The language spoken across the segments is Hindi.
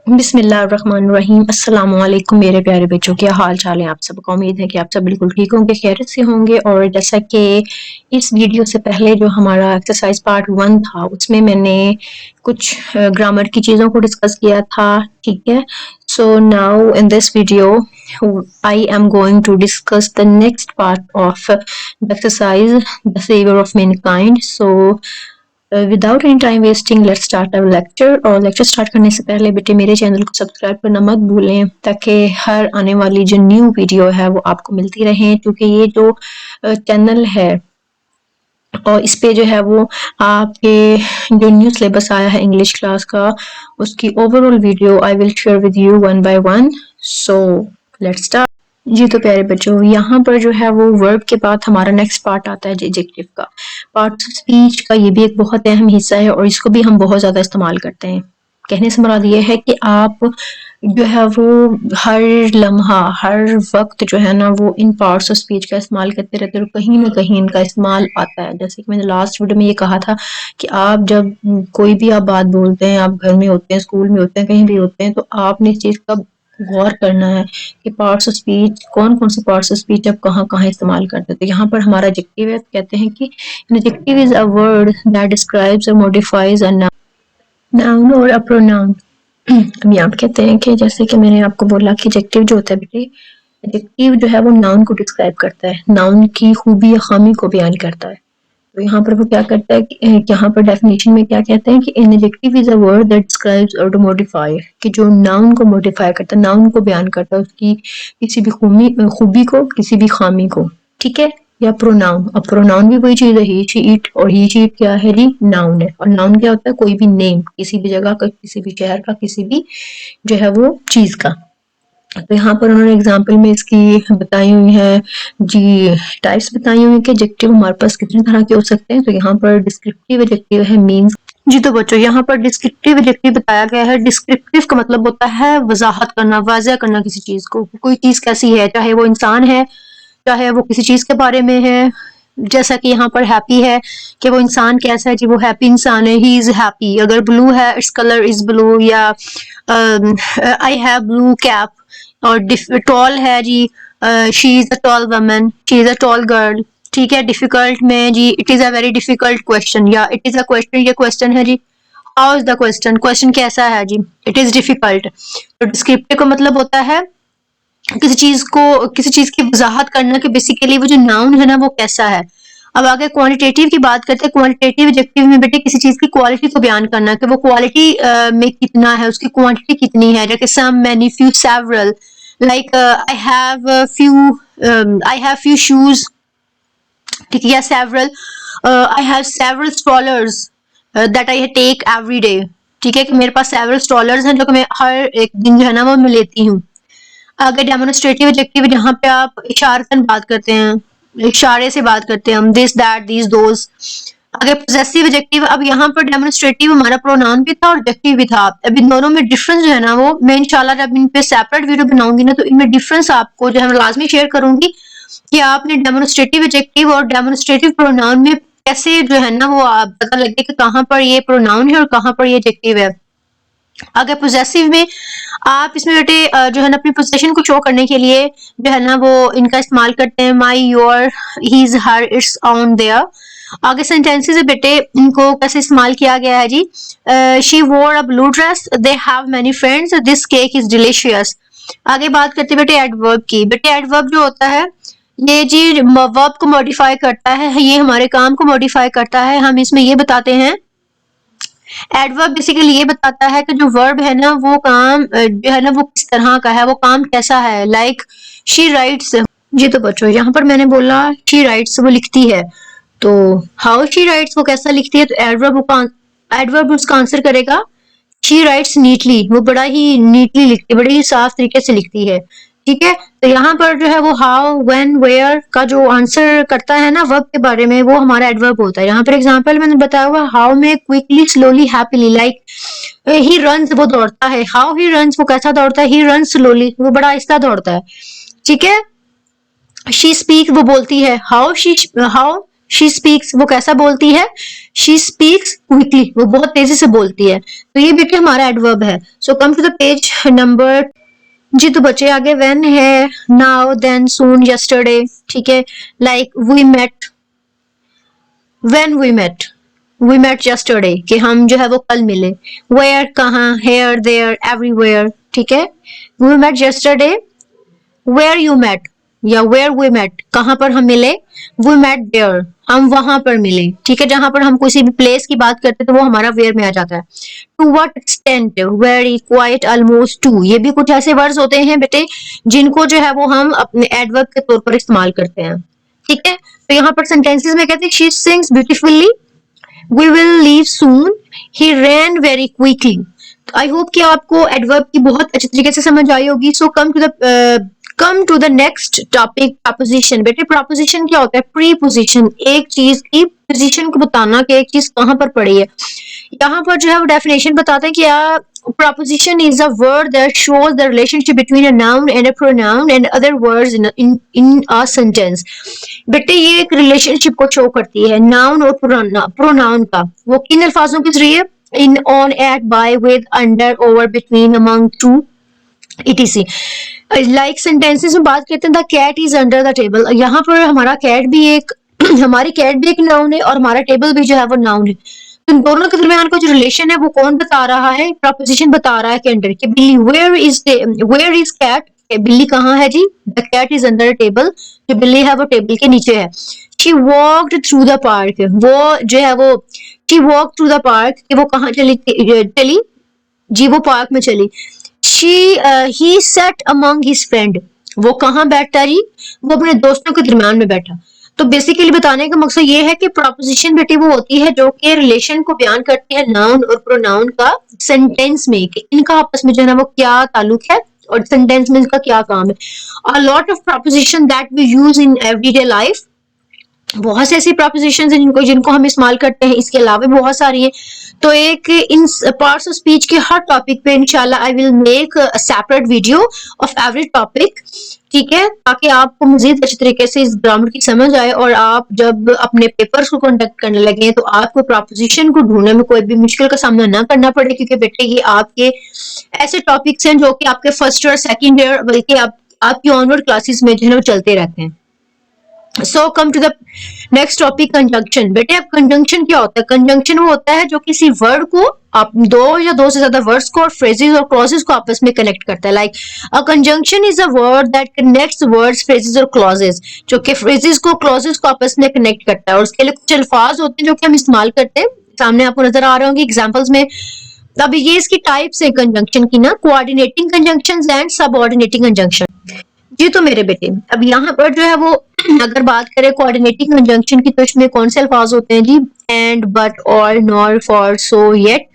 बिस्मिल्लाहिर्रहमानिर्रहीम। अस्सलाम वालेकुम मेरे प्यारे बच्चों, क्या हाल चाल है आप सबका। उम्मीद है कि आप सब बिल्कुल ठीक होंगे, खैरियत से होंगे। और जैसा कि इस वीडियो से पहले जो हमारा एक्सरसाइज पार्ट 1 था उसमें मैंने कुछ ग्रामर की चीज़ों को डिस्कस किया था, ठीक है। So now in this video I am going to discuss the next part of the exercise the saver of mankind. So without any time wasting let's start our lecture. और लेक्चर स्टार्ट करने से पहले बेटे मेरे चैनल को सब्सक्राइब करना मत भूलें, ताकि हर आने वाली जो न्यू वीडियो है वो आपको मिलती रहे। क्योंकि ये जो चैनल है और इस पे जो है वो आपके जो न्यू सिलेबस आया है इंग्लिश क्लास का, उसकी overall video I will share with you one by one. So let's start. जी तो प्यारे बच्चों, यहाँ पर जो है वो वर्ब के बाद हमारा नेक्स्ट पार्ट आता है एडजेक्टिव का। पार्ट ऑफ स्पीच का ये भी एक बहुत अहम हिस्सा है और इसको भी हम बहुत ज़्यादा इस्तेमाल करते हैं। कहने से मुराद ये है कि आप जो है वो हर लम्हा हर वक्त जो है ना वो इन पार्ट्स ऑफ स्पीच का इस्तेमाल करते रहते हैं और कहीं ना कहीं इनका इस्तेमाल आता है। जैसे कि मैंने लास्ट वीडियो में ये कहा था कि आप जब कोई भी आप बात बोलते हैं, आप घर में होते हैं, स्कूल में होते हैं, कहीं भी होते हैं, तो आपने इस चीज़ का गौर करना है कि पार्ट्स ऑफ स्पीच कौन कौन से पार्ट्स ऑफ स्पीच आप कहाँ कहाँ इस्तेमाल करते हैं। तो यहाँ पर हमारा एडजेक्टिव है, कहते हैं कि an adjective is a word that describes और मॉडिफाइज अ नाउन और अ प्रोनाउन। अब यहाँ पे कहते हैं कि जैसे कि मैंने आपको बोला कि एडजेक्टिव जो होता है बेटे, एडजेक्टिव जो है वो नाउन को डिस्क्राइब करता है, नाउन की खूबी या खामी को बयान करता है। तो यहाँ पर वो क्या करता है कि यहाँ पर डेफिनेशन में क्या कहते हैं कि an adjective is a word that describes और मॉडिफाई, कि जो नाउन को मॉडिफाई करता है, नाउन को बयान करता है, उसकी किसी भी खूबी को, किसी भी खामी को, ठीक है। या प्रोनाउन, अब प्रोनाउन भी वही चीज है, ही शी इट, और ही शी इट क्या है जी, नाउन है। और नाउन क्या होता है, कोई भी नेम, किसी भी जगह का, किसी भी शहर का, किसी भी जो है वो चीज का। तो यहाँ पर उन्होंने एग्जाम्पल में इसकी बताई हुई है जी, टाइप्स बताई हुई है कि एडजेक्टिव हमारे पास कितने तरह के हो सकते हैं। तो यहाँ पर डिस्क्रिप्टिव एडजेक्टिव है, मीन्स। जी तो बच्चों, यहाँ पर डिस्क्रिप्टिव एडजेक्टिव बताया गया है। डिस्क्रिप्टिव का मतलब होता है वजाहत करना, वाज़ह करना किसी चीज को, कोई चीज कैसी है, चाहे वो इंसान है, चाहे वो किसी चीज के बारे में है। जैसा कि यहाँ पर हैप्पी है कि वो इंसान कैसा है जी, वो हैप्पी इंसान है, ही इज हैप्पी। अगर ब्लू है, इट्स कलर इज ब्लू, या आई हैव ब्लू कैप। और टॉल है जी, she is a tall woman, she is a tall girl, ठीक है। डिफिकल्ट में जी, it is a very difficult question, या इट इज अ क्वेश्चन, ये क्वेश्चन है जी। How is the question, question कैसा है जी, इट इज डिफिकल्ट। तो डिस्क्रिप्टिव का मतलब होता है किसी चीज को, किसी चीज की वजाहत करना कि बेसिकली वो जो नाउन है ना वो कैसा है। अब आगे क्वांटिटेटिव की बात करते हैं। क्वांटिटेटिव एडजेक्टिव में बेटे किसी चीज की क्वालिटी को बयान करना कि वो क्वालिटी में कितना है, उसकी क्वांटिटी कितनी है। जैसे some, many, few, several. Like I have few shoes, ठीक है, या several, I have several strollers that I take every day, ठीक है, कि मेरे पास सेवरल स्ट्रॉलर्स हैं जो कि मैं हर एक दिन जो है ना वो मैं लेती हूँ। अगर डेमोन्स्ट्रेटिव एडजेक्टिव जहाँ पे आप इशारतन बात करते हैं, इशारे से बात करते हैं हम, दिस, दैट, दीज, दोज। अगर पोजेसिव एडजेक्टिव, अब यहाँ पर डेमोन्स्ट्रेटिव हमारा प्रोनाउन भी था और एडजेक्टिव भी था। अब इन दोनों में डिफरेंस जो है ना वो मैं इंशाल्लाह जब इन पे सेपरेट वीडियो बनाऊंगी ना, तो इनमें डिफरेंस आपको जो है मैं लाजमी शेयर करूंगी कि आपने डेमोन्स्ट्रेटिव एडजेक्टिव और डेमोन्स्ट्रेटिव प्रोनाउन में कैसे जो है ना वो आप पता लगे कि कहाँ पर ये प्रोनाउन है और कहाँ पर ये एडजेक्टिव है। अगर पोजेसिव में आप इसमें बेटे जो है ना अपनी पोजीशन को शो करने के लिए जो है ना वो इनका इस्तेमाल करते हैं, my, your, his, her, its, our, their. आगे सेंटेंसेस है बेटे, इनको कैसे इस्तेमाल किया गया है जी। She wore a blue dress, they have many friends, this cake is delicious. आगे बात करते हैं बेटे एडवर्ब की। बेटे एडवर्ब जो होता है ये जी वर्ब को मॉडिफाई करता है, ये हमारे काम को मॉडिफाई करता है। हम इसमें ये बताते हैं, एडवर्ब बेसिकली ये बताता है कि जो वर्ब है ना वो काम जो है ना वो किस तरह का है, वो काम कैसा है। Like she writes. जी तो बच्चों, यहाँ पर मैंने बोला शी राइट्स, वो लिखती है। तो हाउ शी राइट्स, वो कैसा लिखती है। तो एडवर्ब उसका आंसर करेगा शी राइट्स नीटली, वो बड़ा ही नीटली लिखती है, बड़े ही साफ तरीके से लिखती है, ठीक है। तो यहाँ पर जो है वो हाउ, व्हेन, वेयर का जो आंसर करता है ना वर्ब के बारे में, वो हमारा एडवर्ब होता है। यहाँ पर एग्जांपल मैंने बताया हुआ, हाउ में quickly, slowly, happily. Like he runs, वो दौड़ता है। हाउ ही रन्स, वो कैसा दौड़ता है। ही रन्स स्लोली, वो बड़ा आहिस्ता दौड़ता है, ठीक है। शी स्पीक, वो बोलती है। हाउ शी स्पीक्स वो कैसा बोलती है, शी स्पीक्स क्विकली वो बहुत तेजी से बोलती है। तो ये बेटे हमारा एडवर्ब है। So come to the page number जी। तो बच्चे आगे व्हेन है, नाउ, देन, सून, यस्टरडे, ठीक है। Like we met, when we met yesterday कि हम जो है वो कल मिले। वेयर कहाँ, हेयर, देयर, एवरीवेयर, ठीक है। We met yesterday, where you met या वेयर वी मेट कहाँ पर हम मिले, वी मेट देयर हम वहां पर मिले, ठीक है। जहां पर हम किसी भी प्लेस की बात करते हैं तो वो हमारा वेयर में आ जाता है। To what extent, very, quite, almost, too, ये भी कुछ ऐसे वर्ड्स होते हैं बेटे जिनको जो है वो हम अपने एडवर्ब के तौर पर इस्तेमाल करते हैं, ठीक है। तो यहाँ पर सेंटेंसेस में कहते हैं she sings beautifully, we will leave soon, he ran very quickly. I hope कि आपको एडवर्ब की बहुत अच्छी तरीके से समझ आई होगी। So come to the next topic, preposition. बेटे प्रपोजिशन क्या होता है, प्रीपोजिशन, एक चीज की पोजीशन को बताना कि एक चीज कहाँ पर पड़ी है। यहाँ पर जो है वो डेफिनेशन बताते हैं कि proposition is a word that shows the relationship between a noun and a pronoun and other words in a sentence। बेटे ये एक रिलेशनशिप को शो करती है नाउन और प्रोनाउन का। वो किन अल्फाजों के जरिए, in, on, at, by, with, under, over, between, among, to, etc। Like sentences में बात करते हैं the cat is under the table. यहाँ पर हमारा कैट भी एक हमारी कैट भी एक नाउन है और हमारा टेबल भी जो है वो नाउन है। तो इन दोनों के दरमियान का जो रिलेशन है वो कौन बता रहा है, प्रपोजिशन बता रहा है कि अंडर के। बिल्ली, वेयर इज कैट, बिल्ली कहाँ है जी, the cat is under table, जो बिल्ली है वो टेबल के नीचे है। She walked through the park, वो जो है वो she walk through the park कि वो कहाँ चली जी, वो पार्क में चली। He sat among his friend, वो कहाँ बैठा जी, वो अपने दोस्तों के दरमियान में बैठा। तो बेसिकली बताने का मकसद ये है कि प्रपोजिशन बेटी वो होती है जो कि रिलेशन को बयान करती है नाउन और प्रोनाउन का सेंटेंस में, कि इनका आपस में जो है ना वो क्या ताल्लुक है और सेंटेंस में इसका क्या काम है। A lot of preposition that we use in everyday life, बहुत से ऐसी प्रपोजिशन हैं जिनको हम इस्तेमाल करते हैं, इसके अलावा बहुत सारी हैं। तो एक इन पार्ट्स ऑफ स्पीच के हर टॉपिक पे इंशाल्लाह I will make a separate video of every topic, ठीक है, ताकि आपको मजीद अच्छे तरीके से इस ग्रामर की समझ आए और आप जब अपने पेपर्स को कंडक्ट करने लगे तो आपको प्रपोजिशन को ढूंढने में कोई भी मुश्किल का सामना ना करना पड़े, क्योंकि बेटे ये आपके ऐसे टॉपिक्स हैं जो कि आपके फर्स्ट ईयर, सेकेंड ईयर, बल्कि आपकी ऑनवर्ड क्लासेस में जो है वो चलते रहते हैं। So come to the next topic, conjunction. बेटे अब कंजंक्शन क्या होता है, कंजंक्शन वो होता है जो किसी वर्ड को, आप दो या दो से ज्यादा वर्ड्स को और फ्रेजेस और क्लॉजेस को आपस में कनेक्ट करता है। Like a conjunction is a word that connects words, phrases और क्लॉजेस, जो कि फ्रेजेस को, क्लॉजेस को आपस में कनेक्ट करता है। और उसके लिए कुछ अल्फाज होते हैं जो कि हम इस्तेमाल करते हैं, सामने आपको नजर आ रहे होंगे एग्जाम्पल्स में। अब ये इसकी टाइप्स है कंजंक्शन की ना, coordinating conjunctions and subordinating conjunction. जी तो मेरे बेटे अब यहाँ पर जो है वो अगर बात करें कोऑर्डिनेटिंग कंजंक्शन की तो इसमें कौन से अल्फाज होते हैं जी, and, but, or, nor, for, so, yet.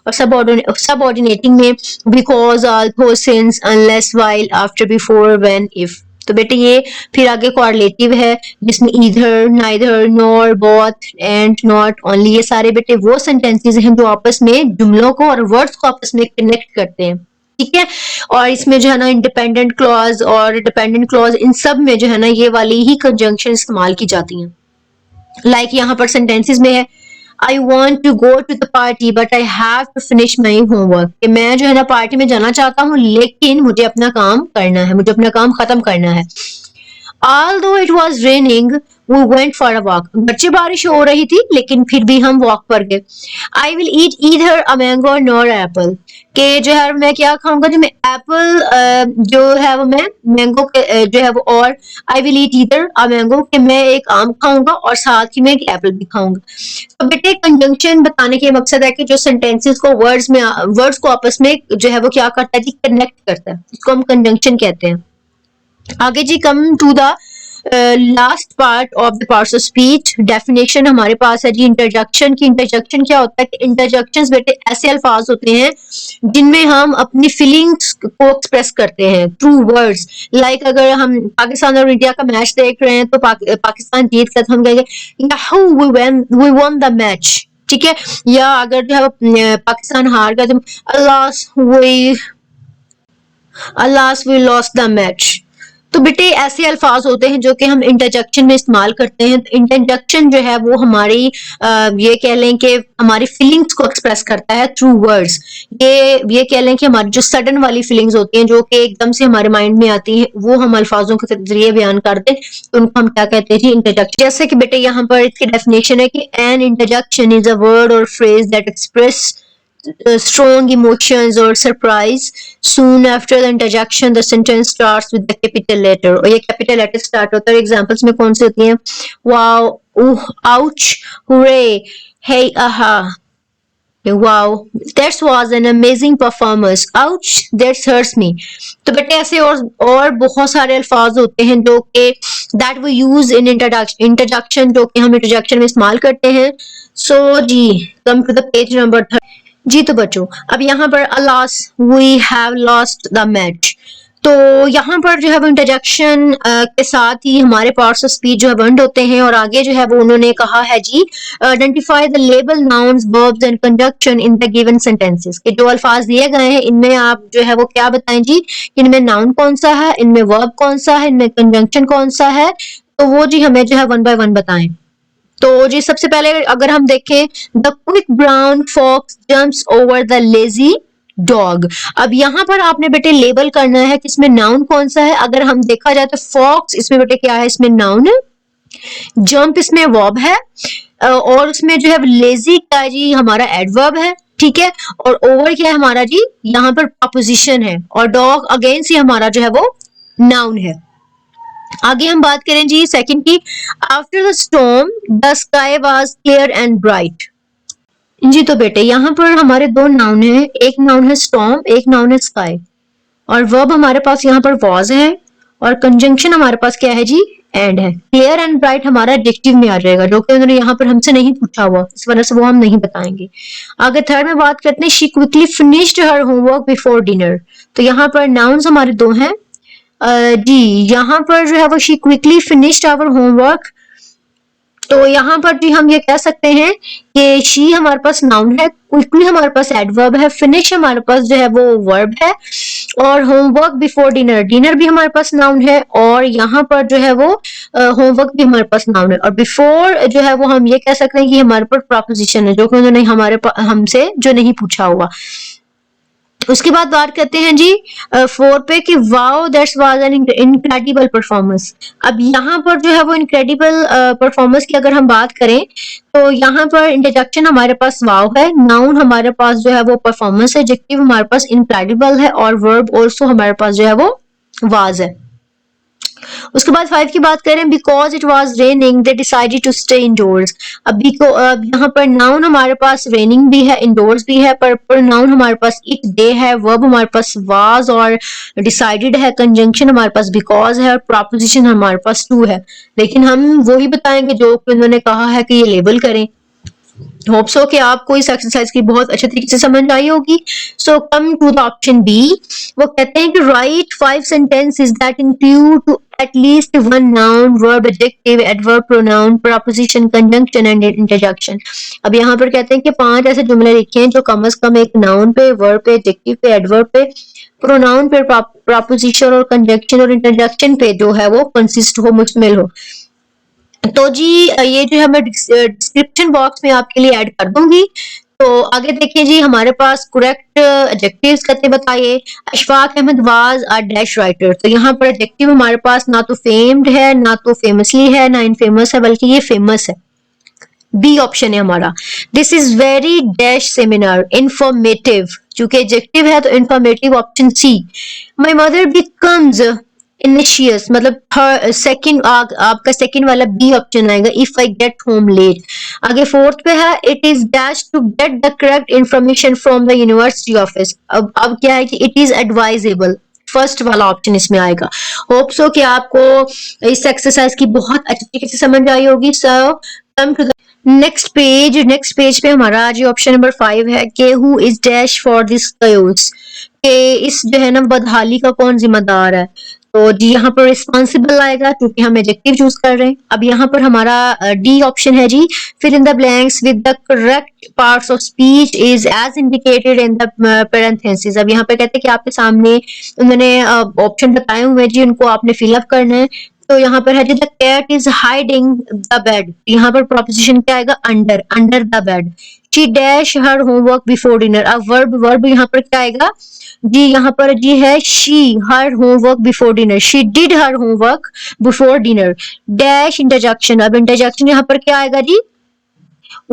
और सबऑर्डिनेटिंग में because, although, since, unless, while, after, before, when, if. तो बेटे ये फिर आगे कोऑर्डिनेटिव है जिसमें either, neither, nor, both, and, not, only, ये सारे बेटे वो सेंटेंसेस हैं जो आपस में जुमलों को और वर्ड्स को आपस में कनेक्ट करते हैं, ठीक है। और इसमें जो है ना इंडिपेंडेंट क्लॉज और डिपेंडेंट क्लॉज, इन सब में जो है ना ये वाली ही कंजंक्शन इस्तेमाल की जाती हैं। लाइक यहाँ पर सेंटेंसेस में है I want to go to the party but I have to finish my homework, कि मैं जो है ना पार्टी में जाना चाहता हूँ लेकिन मुझे अपना काम करना है, मुझे अपना काम खत्म करना है। Although it was raining, we went for a walk. बच्चे बारिश हो रही थी लेकिन फिर भी हम वॉक पर गए। I will eat either a mango nor apple. के जो है मैं क्या खाऊंगा, जो मैं एप्पल जो है वो मैं मैंगो जो है वो, और I will eat either a mango कि मैं एक आम खाऊंगा और साथ ही में एक एप्पल भी खाऊंगा। तो बेटे कंजंक्शन बताने के मकसद है कि जो सेंटेंसेस को वर्ड्स को आपस में जो है वो क्या करता है जी, कनेक्ट करता है, इसको हम कंजंक्शन कहते हैं। आगे जी come to the last part of the parts of speech, definition हमारे पास है जी इंटरजेक्शन की। इंटरजेक्शन क्या होता है कि इंटरजेक्शंस बेटे ऐसे अल्फाज होते हैं जिनमें हम अपनी फीलिंग्स को एक्सप्रेस करते हैं थ्रू वर्ड्स। लाइक अगर हम पाकिस्तान और इंडिया का मैच देख रहे हैं तो पाकिस्तान जीत कर हम कहेंगे वी वन द मैच, ठीक है। या अगर जो है पाकिस्तान हार गया तो Allah we lost the match. तो बेटे ऐसे अल्फाज होते हैं जो कि हम इंटरजेक्शन में इस्तेमाल करते हैं। इंटरजेक्शन जो है वो हमारी ये कह लें कि हमारी फीलिंग्स को एक्सप्रेस करता है थ्रू वर्ड्स। ये कह लें कि हमारी जो सडन वाली फीलिंग्स होती हैं जो कि एकदम से हमारे माइंड में आती हैं, वो हम अल्फाजों के जरिए बयान कर दें तो उनको हम क्या कहते हैं जी, इंटरजेक्शन। जैसे कि बेटे यहाँ पर इसकी डेफिनेशन है कि an interjection is a word or phrase that express strong emotions or surprise. Soon after the interjection, the sentence starts with the capital letter. और ये capital letter start होता है। Examples में कौन सी होती हैं? Wow, ouch, hooray, hey, aha. Wow, that was an amazing performance. Ouch, that hurts me. तो बेटे ऐसे और बहुत सारे अल्फाज होते हैं जो कि that we use in interjection जो कि हम interjection में इस्तेमाल करते हैं। So ji, come to the page number 30. जी तो बच्चों, अब यहाँ पर alas we have lost the match, तो यहाँ पर जो है वो इंटरजेक्शन के साथ ही हमारे पार्ट्स ऑफ स्पीच जो है बंद होते हैं। और आगे जो है वो उन्होंने कहा है जी, identify the label nouns verbs and conjunction in the given sentences, के जो अल्फाज दिए गए हैं इनमें आप जो है वो क्या बताएं जी, इनमें नाउन कौन सा है, इनमें वर्ब कौन सा है, इनमें कंजंक्शन कौन सा है, तो वो जी हमें जो है वन बाय वन बताएं। तो जी सबसे पहले अगर हम देखें, the quick brown fox jumps over the lazy dog. अब यहाँ पर आपने बेटे लेबल करना है कि इसमें नाउन कौन सा है। अगर हम देखा जाए तो फॉक्स इसमें बेटे क्या है, इसमें नाउन है, जंप इसमें वर्ब है, और उसमें जो है लेजी क्या है जी, हमारा एडवर्ब है, ठीक है। और ओवर क्या है हमारा जी, यहाँ पर प्रपोजिशन है, और डॉग अगेंस्ट ही हमारा जो है वो नाउन है। आगे हम बात करें जी सेकंड की, after the storm the sky was clear and bright. जी तो बेटे यहाँ पर हमारे दो नाउन है, एक नाउन है स्टॉर्म, एक नाउन है स्काई, और वर्ब हमारे पास यहाँ पर वाज है, और कंजंक्शन हमारे पास क्या है जी, एंड है। क्लियर एंड ब्राइट हमारा एडजेक्टिव में आ जाएगा, जो कि उन्होंने यहाँ पर हमसे नहीं पूछा हुआ, इस वजह से वो हम नहीं बताएंगे। आगे थर्ड में बात करते हैं, she quickly finished her homework before dinner. तो यहाँ पर नाउन्स हमारे दो हैं जी, यहाँ पर जो है वो she quickly finished our homework, तो यहाँ पर भी हम ये कह सकते हैं कि शी हमारे पास नाउन है, क्विकली हमारे पास एडवर्ब है, फिनिश हमारे पास जो है वो वर्ब है, और होमवर्क बिफोर डिनर, डिनर भी हमारे पास नाउन है, और यहाँ पर जो है वो होमवर्क भी हमारे पास नाउन है, और बिफोर जो है वो हम ये कह सकते हैं कि हमारे पास प्रपोजिशन है, जो कि उन्होंने हमसे जो नहीं पूछा हुआ। उसके बाद बात करते हैं जी 4 पे कि wow that's was an incredible performance. अब यहाँ पर जो है वो इनक्रेडिबल परफॉर्मेंस की अगर हम बात करें तो यहाँ पर इंटरजेक्शन हमारे पास वाओ है, नाउन हमारे पास जो है वो परफॉर्मेंस है, एडजेक्टिव हमारे पास इनक्रेडिबल है, और वर्ब ऑल्सो हमारे पास जो है वो वाज है। उसके बाद 5 की बात करें, because it was raining they decided to stay indoors. अब यहाँ पर नाउन हमारे पास रेनिंग भी है, इंडोर्स भी है, पर नाउन हमारे पास इट डे है, वर्ब हमारे पास वाज और डिसाइडेड है, कंजंक्शन हमारे पास बिकॉज है, और प्रपोजिशन हमारे पास टू है। लेकिन हम वही बताएंगे जो उन्होंने कहा है कि ये लेबल करें। होप सो कि आपको इस एक्सरसाइज की बहुत अच्छे तरीके से समझ आई होगी। So come to the option B, वो कहते हैं कि write 5 sentences that include to at least one noun, verb, adjective, adverb, pronoun, preposition, conjunction and interjection। अब यहाँ पर कहते हैं कि 5 ऐसे जुमले लिखे हैं जो कम से कम एक नाउन पे, वर्ब पे, एडजेक्टिव पे, एडवर्ब पे, प्रोनाउन पे, प्रपोजिशन और कंजंक्शन और इंटरजेक्शन पे जो है वो कंसिस्ट हो, मुश्तमिल हो। तो जी ये जो है मैं डिस्क्रिप्शन बॉक्स में आपके लिए ऐड कर दूंगी। तो आगे देखिए जी, हमारे पास करेक्ट एडजेक्टिव्स कहते बताइए। Ashfaq Ahmad was a dash writer, तो यहाँ पर एडजेक्टिव हमारे पास ना तो फेम्ड है, ना तो फेमसली है, ना इनफेमस है, बल्कि ये फेमस है। बी ऑप्शन है हमारा। This is very dash seminar informative, चूंकि एडजेक्टिव है तो informative option C. My mother becomes anxious, मतलब सेकंड आपका सेकंड वाला बी ऑप्शन आएगा, if I get home late. आगे फोर्थ पे है, it is dash to get the correct information from the university office. अब क्या है कि इट इज एडवाइजेबल, फर्स्ट वाला ऑप्शन इसमें आएगा। होप सो कि आपको इस एक्सरसाइज की बहुत अच्छी तरीके से समझ आई होगी। So come to the next page पे हमारा आज ऑप्शन नंबर 5 है कि who is dash for this chaos, कि इस जो है ना बदहाली का कौन जिम्मेदार है। तो जी यहाँ पर रिस्पॉन्सिबल आएगा क्योंकि हम एडजेक्टिव चूज कर रहे हैं। अब यहाँ पर हमारा डी ऑप्शन है जी, fill in the blanks with the correct parts of speech is as indicated in the parenthesis. अब यहाँ पे कहते हैं कि आपके सामने उन्होंने ऑप्शन बताए हुए हैं जी, उनको आपने फिलअप करना है। तो यहाँ पर है जी, the cat is hiding the bed. यहाँ पर प्रोपोजिशन क्या आएगा, under, under the bed. She dash her homework before dinner. अब वर्ब, वर्ब यहाँ पर क्या आएगा जी, यहाँ पर जी है she her homework before dinner, she did her homework before dinner. Dash interjection, अब इंटरजेक्शन यहाँ पर क्या आएगा जी,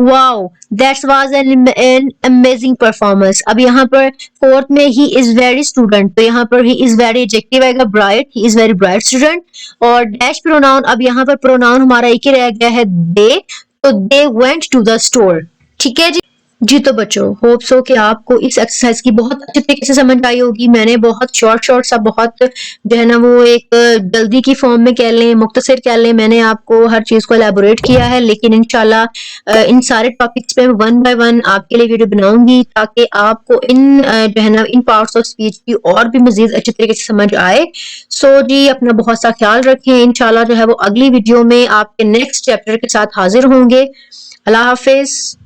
wow that's was an amazing performance. अब यहाँ पर फोर्थ में ही इज वेरी स्टूडेंट, तो यहाँ पर ही इज वेरी एडजेक्टिव आएगा, bright, he is very bright student. और डैश प्रोनाउन, अब यहाँ पर प्रोनाउन हमारा एक ही रह गया है, दे, तो they went to the store. ठीक है जी। जी तो बच्चों, होप सो कि आपको इस एक्सरसाइज की बहुत अच्छे तरीके से समझ आई होगी। मैंने बहुत शॉर्ट शॉर्ट सा, बहुत जो है ना वो एक जल्दी की फॉर्म में कह लें, मुख्तसर कह लें, मैंने आपको हर चीज को एलेबोरेट किया है। लेकिन इंशाल्लाह इन सारे टॉपिक्स पे वन बाय वन आपके लिए वीडियो बनाऊंगी ताकि आपको इन जो है ना इन पार्ट्स ऑफ स्पीच की और भी मजीद अच्छे तरीके से समझ आए। सो जी अपना बहुत सा ख्याल रखें। इंशाल्लाह जो है वो अगली वीडियो में आपके नेक्स्ट चैप्टर के साथ हाजिर होंगे। अल्लाह हाफिज।